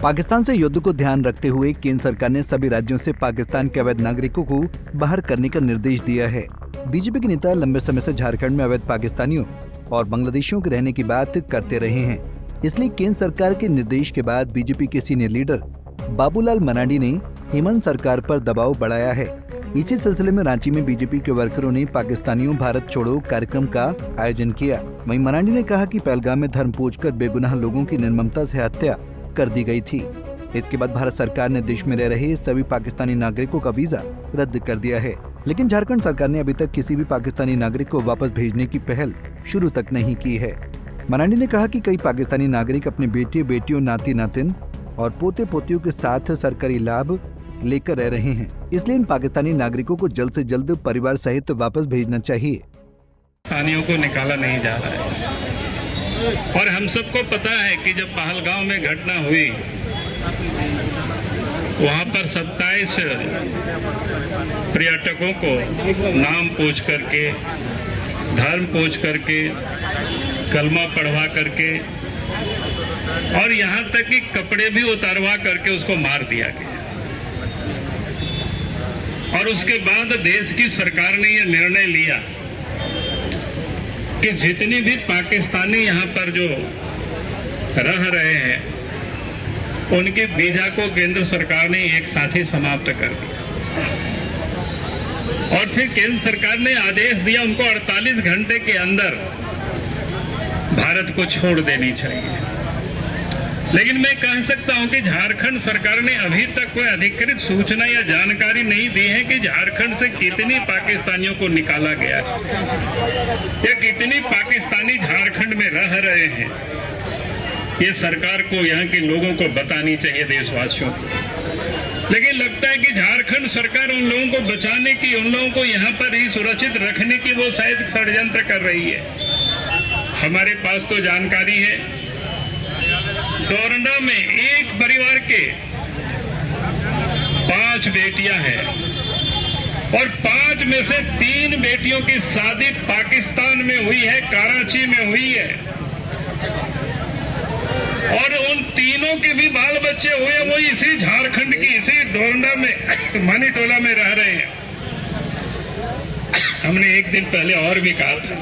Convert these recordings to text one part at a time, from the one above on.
पाकिस्तान से युद्ध को ध्यान रखते हुए केंद्र सरकार ने सभी राज्यों से पाकिस्तान के अवैध नागरिकों को बाहर करने का निर्देश दिया है। बीजेपी के नेता लंबे समय से झारखंड में अवैध पाकिस्तानियों और बांग्लादेशियों के रहने की बात करते रहे हैं। इसलिए केंद्र सरकार के निर्देश के बाद बीजेपी के सीनियर लीडर बाबूलाल मरांडी ने हेमंत सरकार पर दबाव बढ़ाया है। इसी सिलसिले में रांची में बीजेपी के वर्करों ने पाकिस्तानियों भारत छोड़ो कार्यक्रम का आयोजन किया। वहीं मरांडी ने कहा कि पहलगाम में धर्म पूजकर बेगुनाह लोगों की निर्ममता से हत्या कर दी गई थी। इसके बाद भारत सरकार ने देश में रह रहे सभी पाकिस्तानी नागरिकों का वीजा रद्द कर दिया है, लेकिन झारखंड सरकार ने अभी तक किसी भी पाकिस्तानी नागरिक को वापस भेजने की पहल शुरू तक नहीं की है। मरांडी ने कहा कि कई पाकिस्तानी नागरिक अपने बेटे बेटियों, नाती नातिन और पोते पोतियों के साथ सरकारी लाभ लेकर रह रहे हैं, इसलिए इन पाकिस्तानी नागरिकों को जल्द से जल्द परिवार सहित वापस भेजना चाहिए। पाकिस्तानियों को निकाला नहीं जा रहा है और हम सबको पता है कि जब पहलगाम में घटना हुई वहां पर 27 पर्यटकों को नाम पूछ करके, धर्म पूछ करके, कलमा पढ़वा करके और यहाँ तक कि कपड़े भी उतारवा करके उसको मार दिया गया। और उसके बाद देश की सरकार ने यह निर्णय लिया कि जितनी भी पाकिस्तानी यहाँ पर जो रह रहे हैं उनके वीजा को केंद्र सरकार ने एक साथ ही समाप्त कर दिया। और फिर केंद्र सरकार ने आदेश दिया उनको 48 घंटे के अंदर भारत को छोड़ देनी चाहिए। लेकिन मैं कह सकता हूं कि झारखंड सरकार ने अभी तक कोई अधिकृत सूचना या जानकारी नहीं दी है कि झारखंड से कितनी पाकिस्तानियों को निकाला गया या कितनी पाकिस्तानी झारखंड में रह रहे हैं। ये सरकार को, यहाँ के लोगों को बतानी चाहिए, देशवासियों को। लेकिन लगता है कि झारखंड सरकार उन लोगों को बचाने की, उन लोगों को यहाँ पर ही सुरक्षित रखने की वो शायद षड्यंत्र कर रही है। हमारे पास तो जानकारी है डोरंडा में एक परिवार के 5 बेटियां हैं और 5 में से 3 बेटियों की शादी पाकिस्तान में हुई है, कराची में हुई है और उन तीनों के भी बाल बच्चे हुए, वो इसी झारखंड की, इसी डोरंडा में मानीटोला में रह रहे हैं। हमने एक दिन पहले और भी कहा था,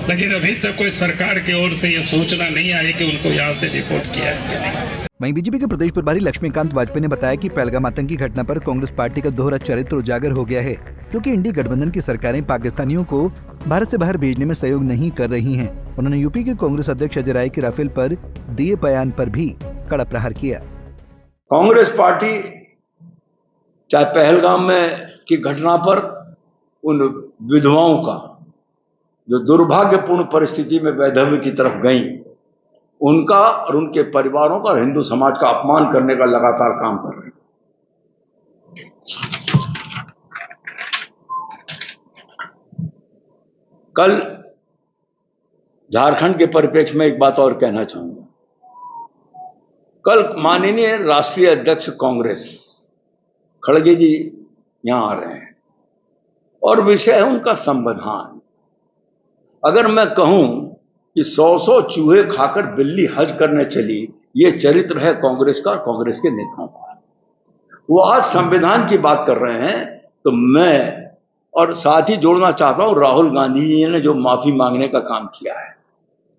लेकिन अभी तक कोई सरकार की ओर से ये सूचना नहीं आई कि उनको यहाँ से रिपोर्ट किया है। वहीं बीजेपी के प्रदेश प्रभारी लक्ष्मीकांत वाजपेयी ने बताया कि पहलगाम आतंकी घटना पर कांग्रेस पार्टी का दोहरा चरित्र उजागर हो गया है, क्योंकि इंडी गठबंधन की सरकारें पाकिस्तानियों को भारत से बाहर भेजने में सहयोग नहीं कर रही हैं। उन्होंने यूपी के कांग्रेस अध्यक्ष अजय राय के राफेल पर दिए बयान पर भी कड़ा प्रहार किया। कांग्रेस पार्टी चाहे पहलगाम में की घटना पर उन विधवाओं का जो दुर्भाग्यपूर्ण परिस्थिति में वैधव्य की तरफ गई, उनका और उनके परिवारों का और हिंदू समाज का अपमान करने का लगातार काम कर रहे हैं। कल झारखंड के परिप्रेक्ष्य में एक बात और कहना चाहूंगा। कल माननीय राष्ट्रीय अध्यक्ष कांग्रेस खड़गे जी यहां आ रहे हैं और विषय है उनका संविधान। अगर मैं कहूं कि 100 चूहे खाकर बिल्ली हज करने चली, ये चरित्र है कांग्रेस का और कांग्रेस के नेताओं का। वो आज संविधान की बात कर रहे हैं, तो मैं और साथ ही जोड़ना चाहता हूं राहुल गांधी जी ने जो माफी मांगने का काम किया है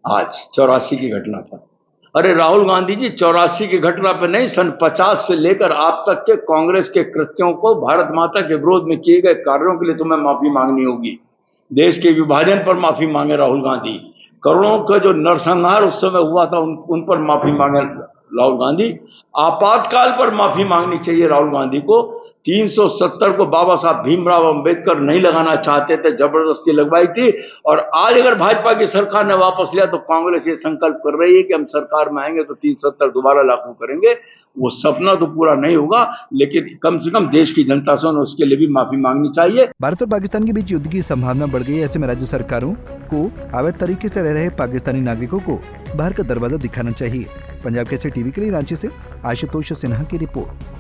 आज 84 की घटना पर। अरे राहुल गांधी जी, 84 की घटना पर नहीं, सन 50 से लेकर आप तक के कांग्रेस के कृत्यों को, भारत माता के विरोध में किए गए कार्यों के लिए तुम्हें माफी मांगनी होगी। देश के विभाजन पर माफी मांगे राहुल गांधी, करोड़ों का जो नरसंहार उस समय हुआ था उन पर माफी मांगे राहुल गांधी, आपातकाल पर माफी मांगनी चाहिए राहुल गांधी को। 370 को बाबा साहब भीमराव अंबेडकर नहीं लगाना चाहते थे, जबरदस्ती लगवाई थी। और आज अगर भाजपा की सरकार ने वापस लिया तो कांग्रेस ये संकल्प कर रही है कि हम सरकार में आएंगे तो 370 दोबारा लागू करेंगे। वो सपना तो पूरा नहीं होगा, लेकिन कम से कम देश की जनता से उसके लिए भी माफी मांगनी चाहिए। भारत और पाकिस्तान के बीच युद्ध की संभावना बढ़ गई है। ऐसे में राज्य सरकारों को अवैध तरीके से रह रहे पाकिस्तानी नागरिकों को बाहर का दरवाजा दिखाना चाहिए। पंजाब केसरी टीवी के लिए रांची से आशुतोष सिन्हा की रिपोर्ट।